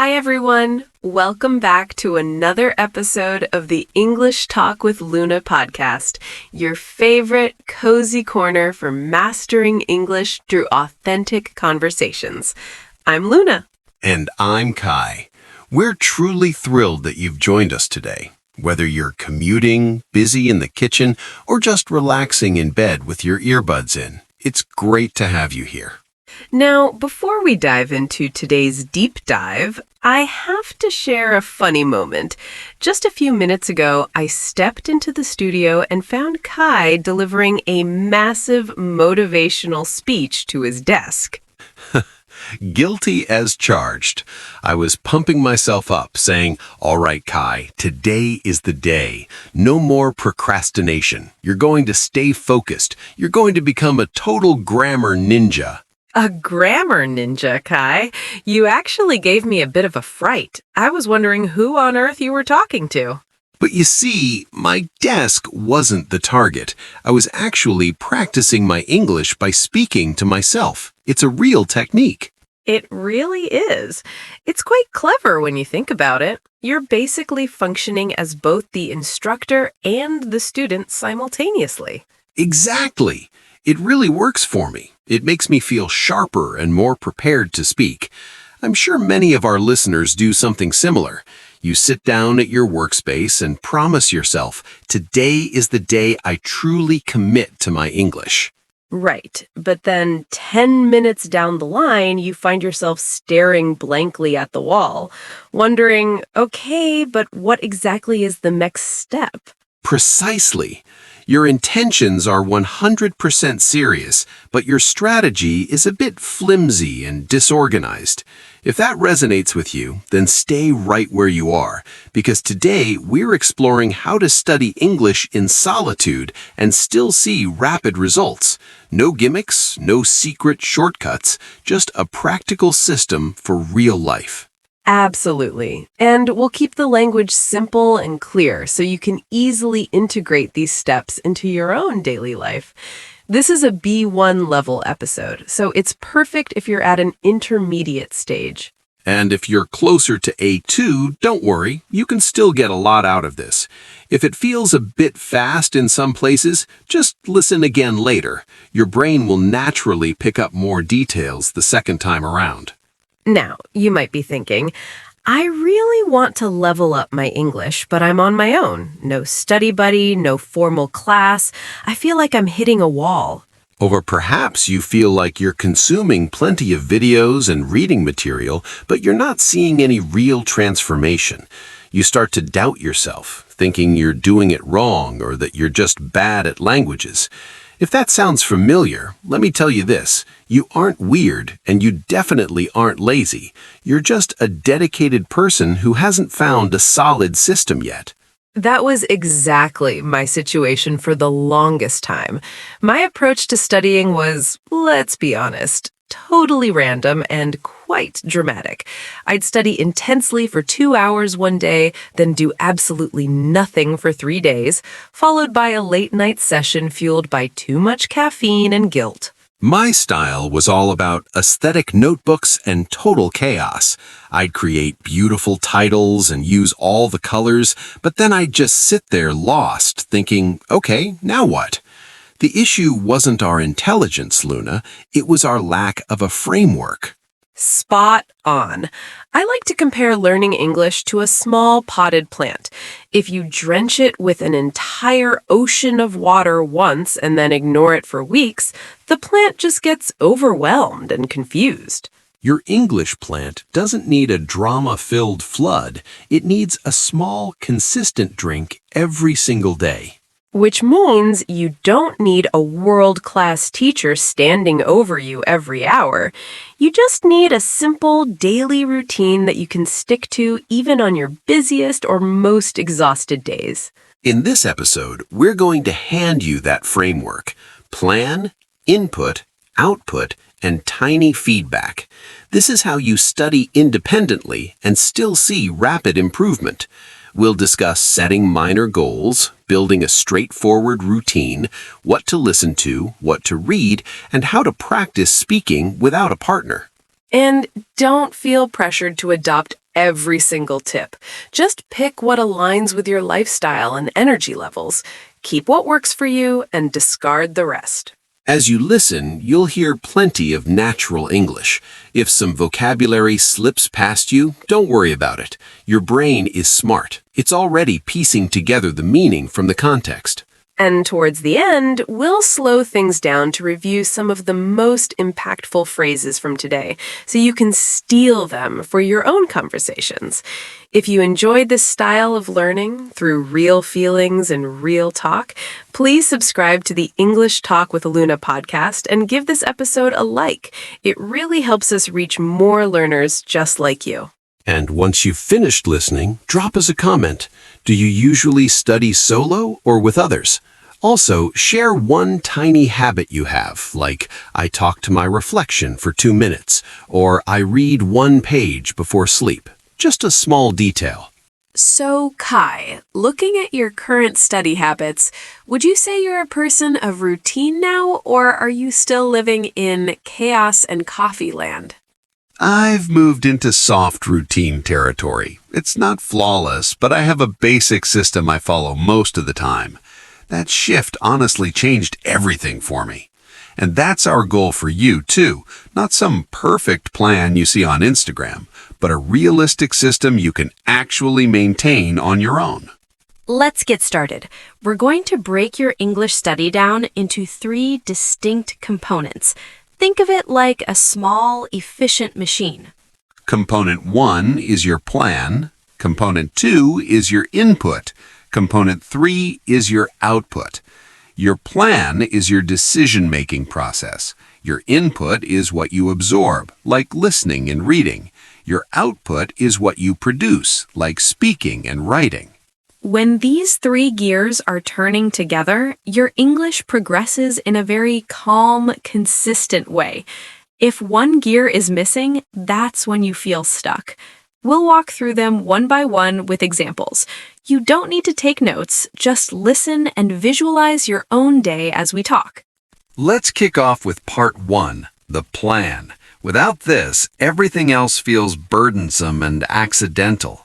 Hi, everyone. Welcome back to another episode of the English Talk with Luna podcast, your favorite cozy corner for mastering English through authentic conversations. I'm Luna. And I'm Kai. We're truly thrilled that you've joined us today. Whether you're commuting, busy in the kitchen, or just relaxing in bed with your earbuds in, it's great to have you here. Now, before we dive into today's deep dive, I have to share a funny moment. Just a few minutes ago, I stepped into the studio and found Kai delivering a massive motivational speech to his desk. Guilty as charged. I was pumping myself up, saying, "All right, Kai, today is the day. No more procrastination. You're going to stay focused. You're going to become a total grammar ninja." A grammar ninja, Kai. You actually gave me a bit of a fright. I was wondering who on earth you were talking to. But you see, my desk wasn't the target. I was actually practicing my English by speaking to myself. It's a real technique. It really is. It's quite clever when you think about it. You're basically functioning as both the instructor and the student simultaneously. Exactly. It really works for me. It makes me feel sharper and more prepared to speak. I'm sure many of our listeners do something similar. You sit down at your workspace and promise yourself, today is the day I truly commit to my English. Right, but then 10 minutes down the line, you find yourself staring blankly at the wall, wondering, okay, but what exactly is the next step? Precisely. Your intentions are 100% serious, but your strategy is a bit flimsy and disorganized. If that resonates with you, then stay right where you are, because today we're exploring how to study English in solitude and still see rapid results. No gimmicks, no secret shortcuts, just a practical system for real life. Absolutely. And we'll keep the language simple and clear so you can easily integrate these steps into your own daily life. This is a B1 level episode, so it's perfect if you're at an intermediate stage. And if you're closer to A2, don't worry, you can still get a lot out of this. If it feels a bit fast in some places, just listen again later. Your brain will naturally pick up more details the second time around. Now, you might be thinking, I really want to level up my English, but I'm on my own. No study buddy, no formal class. I feel like I'm hitting a wall. Or perhaps you feel like you're consuming plenty of videos and reading material, but you're not seeing any real transformation. You start to doubt yourself, thinking you're doing it wrong or that you're just bad at languages. If that sounds familiar, let me tell you this. You aren't weird, and you definitely aren't lazy. You're just a dedicated person who hasn't found a solid system yet. That was exactly my situation for the longest time. My approach to studying was, let's be honest, totally random and quite dramatic. I'd study intensely for 2 hours one day, then do absolutely nothing for 3 days, followed by a late-night session fueled by too much caffeine and guilt. My style was all about aesthetic notebooks and total chaos. I'd create beautiful titles and use all the colors, but then I'd just sit there lost, thinking, okay, now what? The issue wasn't our intelligence, Luna. It was our lack of a framework. Spot on. I like to compare learning English to a small potted plant. If you drench it with an entire ocean of water once and then ignore it for weeks, the plant just gets overwhelmed and confused. Your English plant doesn't need a drama-filled flood. It needs a small, consistent drink every single day. Which means you don't need a world-class teacher standing over you every hour. You just need a simple daily routine that you can stick to even on your busiest or most exhausted days. In this episode, we're going to hand you that framework. Plan, input, output, and tiny feedback. This is how you study independently and still see rapid improvement. We'll discuss setting minor goals, building a straightforward routine, what to listen to, what to read, and how to practice speaking without a partner. And don't feel pressured to adopt every single tip. Just pick what aligns with your lifestyle and energy levels. Keep what works for you and discard the rest. As you listen, you'll hear plenty of natural English. If some vocabulary slips past you, don't worry about it. Your brain is smart. It's already piecing together the meaning from the context. And towards the end, we'll slow things down to review some of the most impactful phrases from today so you can steal them for your own conversations. If you enjoyed this style of learning through real feelings and real talk, please subscribe to the English Talk with Luna podcast and give this episode a like. It really helps us reach more learners just like you. And once you've finished listening, drop us a comment. Do you usually study solo or with others? Also, share one tiny habit you have, like I talk to my reflection for 2 minutes, or I read 1 page before sleep. Just a small detail. So, Kai, looking at your current study habits, would you say you're a person of routine now, or are you still living in chaos and coffee land? I've moved into soft routine territory. It's not flawless, but I have a basic system I follow most of the time. That shift honestly changed everything for me. And that's our goal for you, too. Not some perfect plan you see on Instagram, but a realistic system you can actually maintain on your own. Let's get started. We're going to break your English study down into 3 distinct components. Think of it like a small, efficient machine. Component 1 is your plan. Component 2 is your input. Component 3 is your output. Your plan is your decision-making process. Your input is what you absorb, like listening and reading. Your output is what you produce, like speaking and writing. When these 3 gears are turning together, your English progresses in a very calm, consistent way. If one gear is missing, that's when you feel stuck. We'll walk through them one by one with examples. You don't need to take notes, just listen and visualize your own day as we talk. Let's kick off with part 1, the plan. Without this, everything else feels burdensome and accidental.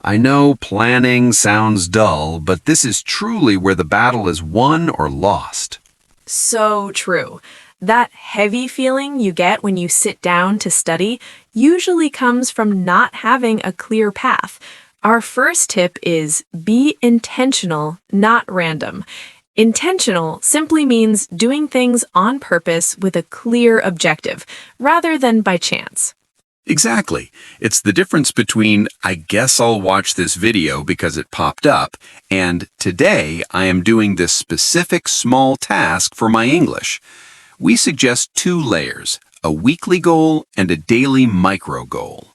I know planning sounds dull, but this is truly where the battle is won or lost. So true. That heavy feeling you get when you sit down to study usually comes from not having a clear path. Our first tip is be intentional, not random. Intentional simply means doing things on purpose with a clear objective, rather than by chance. Exactly. It's the difference between, I guess I'll watch this video because it popped up, and today I am doing this specific small task for my English. We suggest 2 layers, a weekly goal and a daily micro goal.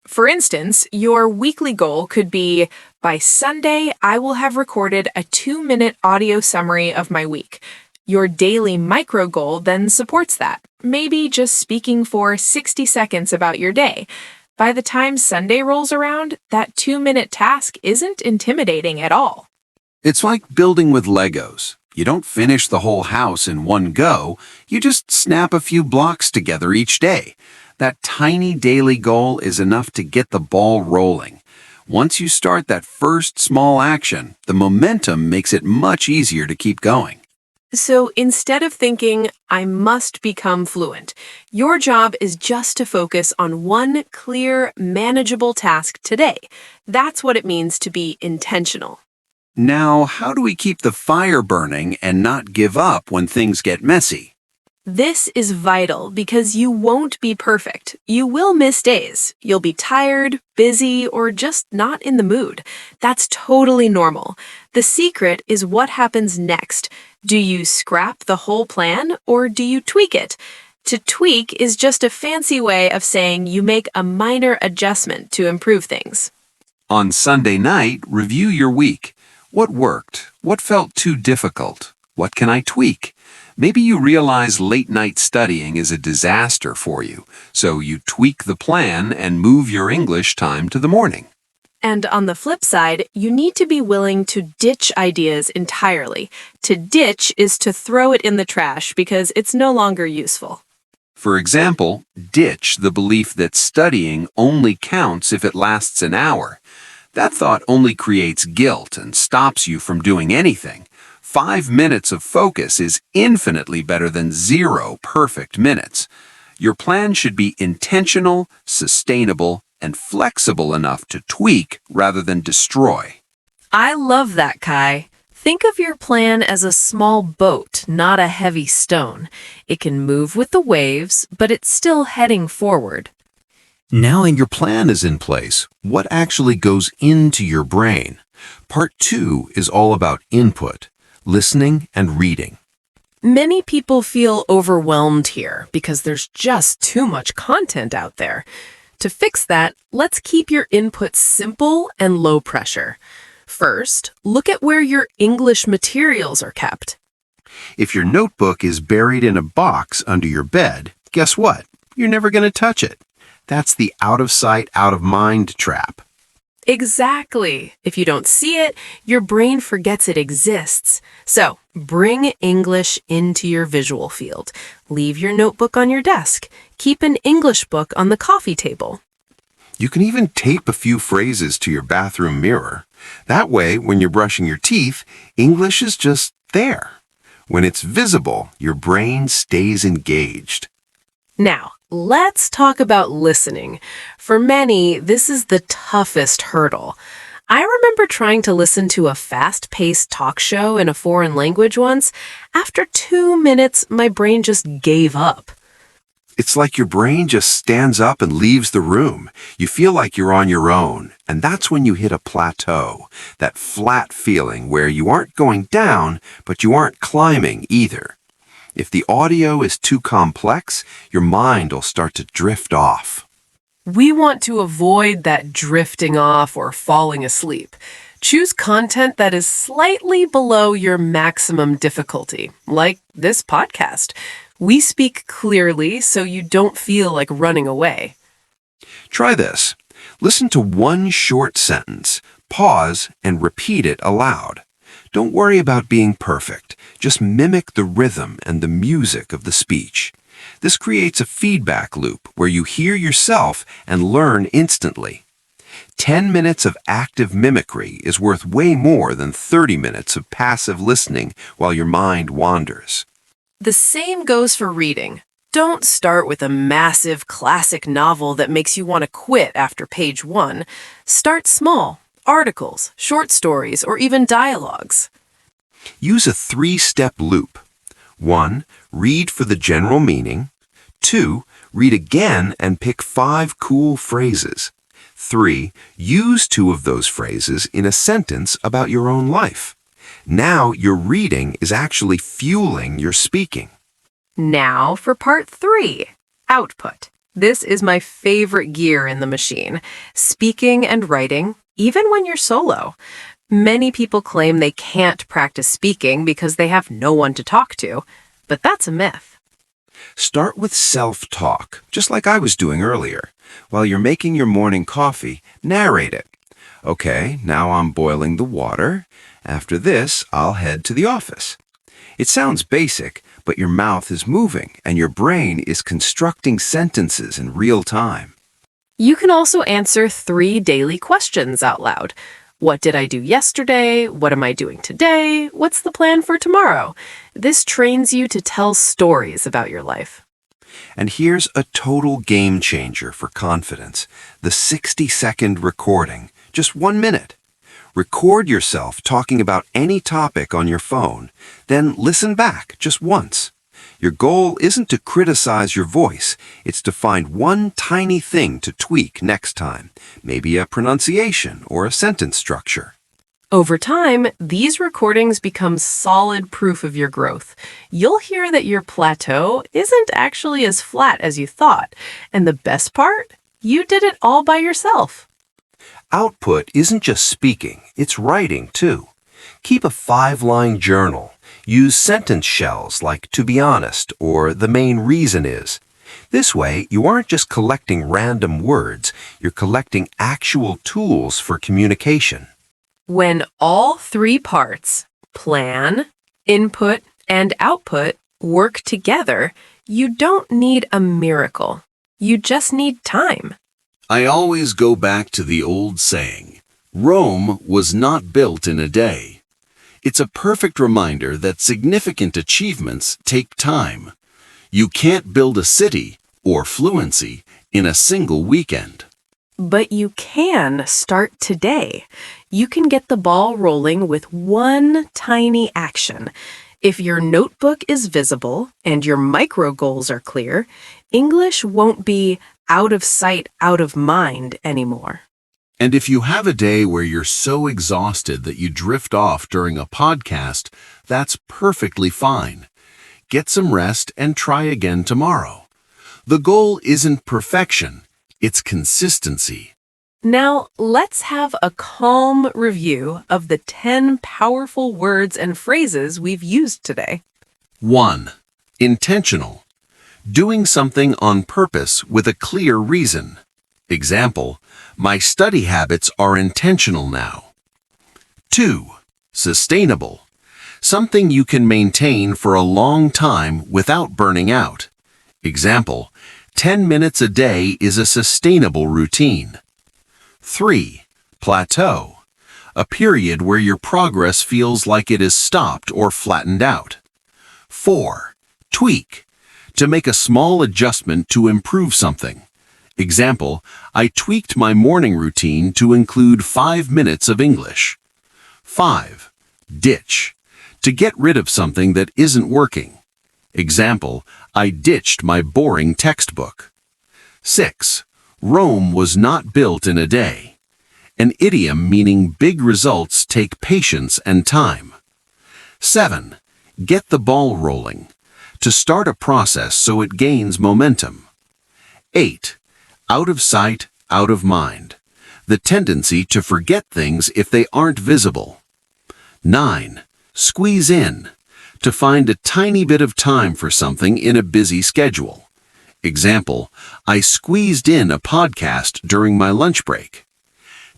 For instance, your weekly goal could be, by Sunday, I will have recorded a 2-minute audio summary of my week. Your daily micro goal then supports that, maybe just speaking for 60 seconds about your day. By the time Sunday rolls around, that 2-minute task isn't intimidating at all. It's like building with Legos. You don't finish the whole house in one go, you just snap a few blocks together each day. That tiny daily goal is enough to get the ball rolling. Once you start that first small action, the momentum makes it much easier to keep going. So instead of thinking, I must become fluent, your job is just to focus on one clear, manageable task today. That's what it means to be intentional. Now, how do we keep the fire burning and not give up when things get messy? This is vital because you won't be perfect. You will miss days. You'll be tired, busy, or just not in the mood. That's totally normal. The secret is what happens next. Do you scrap the whole plan or do you tweak it? To tweak is just a fancy way of saying you make a minor adjustment to improve things. On Sunday night, review your week. What worked? What felt too difficult? What can I tweak? Maybe you realize late-night studying is a disaster for you, so you tweak the plan and move your English time to the morning. And on the flip side, you need to be willing to ditch ideas entirely. To ditch is to throw it in the trash because it's no longer useful. For example, ditch the belief that studying only counts if it lasts an hour. That thought only creates guilt and stops you from doing anything. 5 minutes of focus is infinitely better than 0 perfect minutes. Your plan should be intentional, sustainable, and flexible enough to tweak rather than destroy. I love that, Kai. Think of your plan as a small boat, not a heavy stone. It can move with the waves, but it's still heading forward. Now that your plan is in place, what actually goes into your brain? Part 2 is all about input, listening and reading. Many people feel overwhelmed here because there's just too much content out there. To fix that, let's keep your input simple and low pressure. First, look at where your English materials are kept. If your notebook is buried in a box under your bed, guess what? You're never going to touch it. That's the out of sight, out of mind trap. Exactly. If you don't see it, your brain forgets it exists. So, bring English into your visual field. Leave your notebook on your desk. Keep an English book on the coffee table. You can even tape a few phrases to your bathroom mirror. That way, when you're brushing your teeth, English is just there. When it's visible, your brain stays engaged. Now, let's talk about listening. For many, this is the toughest hurdle. I remember trying to listen to a fast-paced talk show in a foreign language once. After 2 minutes, my brain just gave up. It's like your brain just stands up and leaves the room. You feel like you're on your own, and that's when you hit a plateau, that flat feeling where you aren't going down, but you aren't climbing either. If the audio is too complex, your mind will start to drift off. We want to avoid that drifting off or falling asleep. Choose content that is slightly below your maximum difficulty, like this podcast. We speak clearly so you don't feel like running away. Try this. Listen to one short sentence, pause, and repeat it aloud. Don't worry about being perfect. Just mimic the rhythm and the music of the speech. This creates a feedback loop where you hear yourself and learn instantly. 10 minutes of active mimicry is worth way more than 30 minutes of passive listening while your mind wanders. The same goes for reading. Don't start with a massive classic novel that makes you want to quit after page 1. Start small. Articles, short stories, or even dialogues. Use a 3-step loop. 1. Read for the general meaning. 2. Read again and pick 5 cool phrases. 3. Use 2 of those phrases in a sentence about your own life. Now your reading is actually fueling your speaking. Now for part 3, output. This is my favorite gear in the machine. Speaking and writing, even when you're solo. Many people claim they can't practice speaking because they have no one to talk to, but that's a myth. Start with self-talk, just like I was doing earlier. While you're making your morning coffee, narrate it. Okay, now I'm boiling the water. After this, I'll head to the office. It sounds basic, but your mouth is moving and your brain is constructing sentences in real time. You can also answer 3 daily questions out loud. What did I do yesterday? What am I doing today? What's the plan for tomorrow? This trains you to tell stories about your life. And here's a total game changer for confidence. The 60-second recording, just 1 minute. Record yourself talking about any topic on your phone, then listen back just once. Your goal isn't to criticize your voice, it's to find one tiny thing to tweak next time, maybe a pronunciation or a sentence structure. Over time, these recordings become solid proof of your growth. You'll hear that your plateau isn't actually as flat as you thought. And the best part? You did it all by yourself. Output isn't just speaking, it's writing too. Keep a 5-line journal. Use sentence shells like "to be honest" or "the main reason is." This way, you aren't just collecting random words, you're collecting actual tools for communication. When all 3 parts, plan, input, and output, work together, You don't need a miracle. You just need time. I always go back to the old saying, Rome was not built in a day. It's a perfect reminder that significant achievements take time. You can't build a city or fluency in a single weekend. But you can start today. You can get the ball rolling with one tiny action. If your notebook is visible and your micro goals are clear, English won't be out of sight, out of mind anymore. And if you have a day where you're so exhausted that you drift off during a podcast, that's perfectly fine. Get some rest and try again tomorrow. The goal isn't perfection, it's consistency. Now, let's have a calm review of the 10 powerful words and phrases we've used today. 1. Intentional. Doing something on purpose with a clear reason. Example, my study habits are intentional now. 2. Sustainable. Something you can maintain for a long time without burning out. Example, 10 minutes a day is a sustainable routine. 3. Plateau. A period where your progress feels like it is stopped or flattened out. 4. Tweak. To make a small adjustment to improve something. Example, I tweaked my morning routine to include 5 minutes of English. 5. Ditch. To get rid of something that isn't working. Example, I ditched my boring textbook. 6. Rome was not built in a day. An idiom meaning big results take patience and time. 7. Get the ball rolling. To start a process so it gains momentum. 8. Out of sight, out of mind. The tendency to forget things if they aren't visible. 9. Squeeze in. To find a tiny bit of time for something in a busy schedule. Example, I squeezed in a podcast during my lunch break.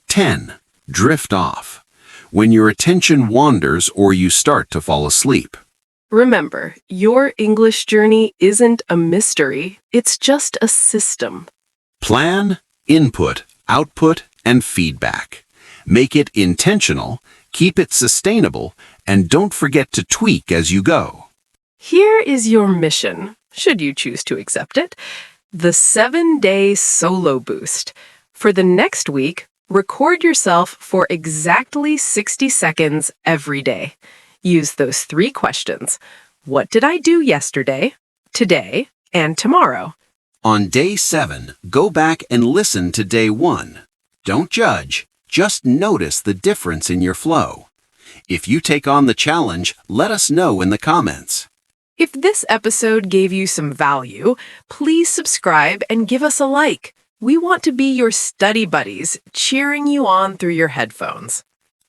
10. Drift off. When your attention wanders or you start to fall asleep. Remember, your English journey isn't a mystery, it's just a system. Plan, input, output, and feedback. Make it intentional, keep it sustainable, and don't forget to tweak as you go. Here is your mission, should you choose to accept it, the 7-day solo boost. For the next week, record yourself for exactly 60 seconds every day. Use those 3 questions. What did I do yesterday, today, and tomorrow? On day 7, go back and listen to day 1. Don't judge, just notice the difference in your flow. If you take on the challenge, let us know in the comments. If this episode gave you some value, please subscribe and give us a like. We want to be your study buddies, cheering you on through your headphones.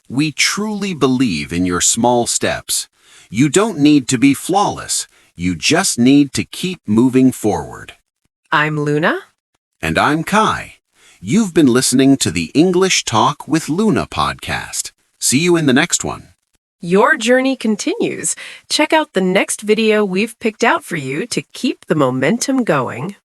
We truly believe in your small steps. You don't need to be flawless. You just need to keep moving forward. I'm Luna. And I'm Kai. You've been listening to the English Talk with Luna podcast. See you in the next one. Your journey continues. Check out the next video we've picked out for you to keep the momentum going.